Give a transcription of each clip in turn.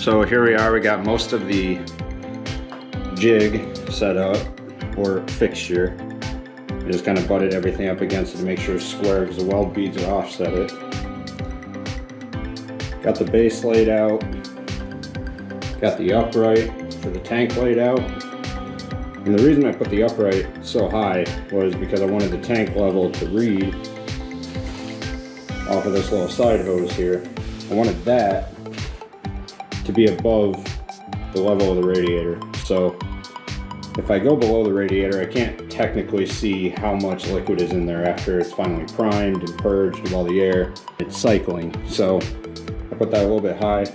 So here we are, we got most of the jig set up, or fixture. I just kind of butted everything up against it to make sure it's square because the weld beads are offset it. Got the base laid out. Got the upright for the tank laid out. And the reason I put the upright so high was because I wanted the tank level to read off of this little side hose here. I wanted that to be above the level of the radiator. So if I go below the radiator, I can't technically see how much liquid is in there after it's finally primed and purged of all the air. It's cycling. So I put that a little bit high.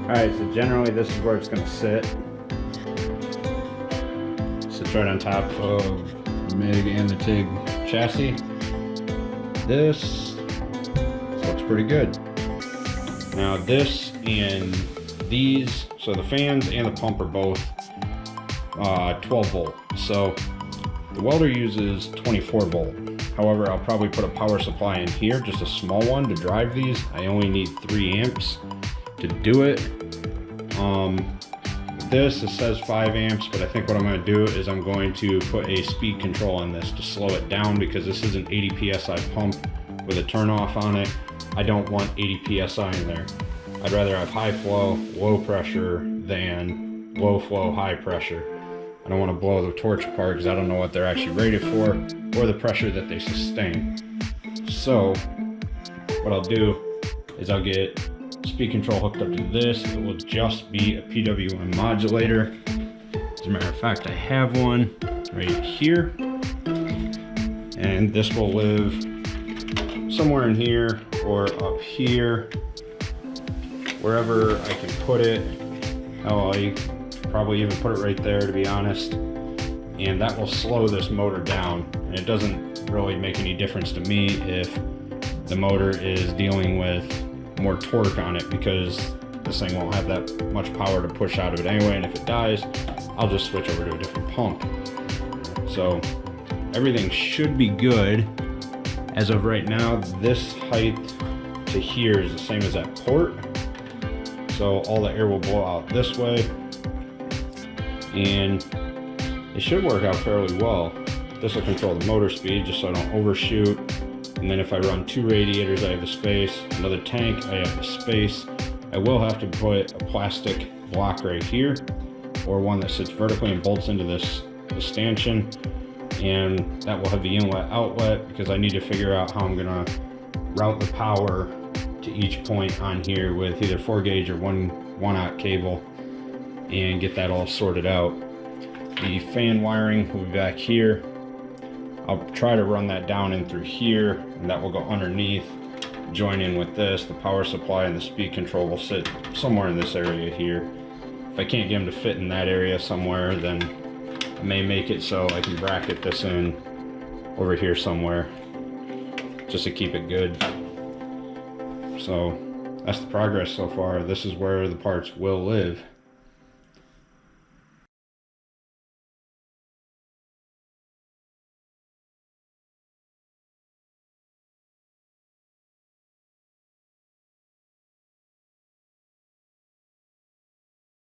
Alright, so generally this is where it's going to sit. Sits right on top of the MIG and the TIG chassis. This looks pretty good. Now this and these, so the fans and the pump are both 12 volt. So the welder uses 24 volt. However, I'll probably put a power supply in here, just a small one to drive these. I only need 3 amps to do it. It says 5 amps, but I think what I'm going to do is I'm going to put a speed control on this to slow it down, because this is an 80 psi pump with a turn off on it. I don't want 80 psi in there. I'd rather have high flow, low pressure than low flow, high pressure. I don't want to blow the torch apart because I don't know what they're actually rated for or the pressure that they sustain. So what I'll do is I'll get speed control hooked up to this. It will just be a PWM modulator. As a matter of fact, I have one right here, and this will live somewhere in here or up here, wherever I can put it. Oh, I probably even put it right there, to be honest. And that will slow this motor down, and it doesn't really make any difference to me if the motor is dealing with more torque on it, because this thing won't have that much power to push out of it anyway, and if it dies, I'll just switch over to a different pump. So everything should be good. As of right now, this height to here is the same as that port. So all the air will blow out this way. And it should work out fairly well. This will control the motor speed just so I don't overshoot. And then if I run 2 radiators, I have the space. Another tank, I have the space. I will have to put a plastic block right here, or one that sits vertically and bolts into this stanchion. And that will have the inlet outlet, because I need to figure out how I'm gonna route the power to each point on here with either 4 gauge or 1/aught cable, and get that all sorted out. The fan wiring will be back here. I'll try to run that down in through here, and that will go underneath, join in with this. The power supply and the speed control will sit somewhere in this area here. If I can't get them to fit in that area somewhere, then I may make it so I can bracket this in over here somewhere, just to keep it good. So that's the progress so far. This is where the parts will live.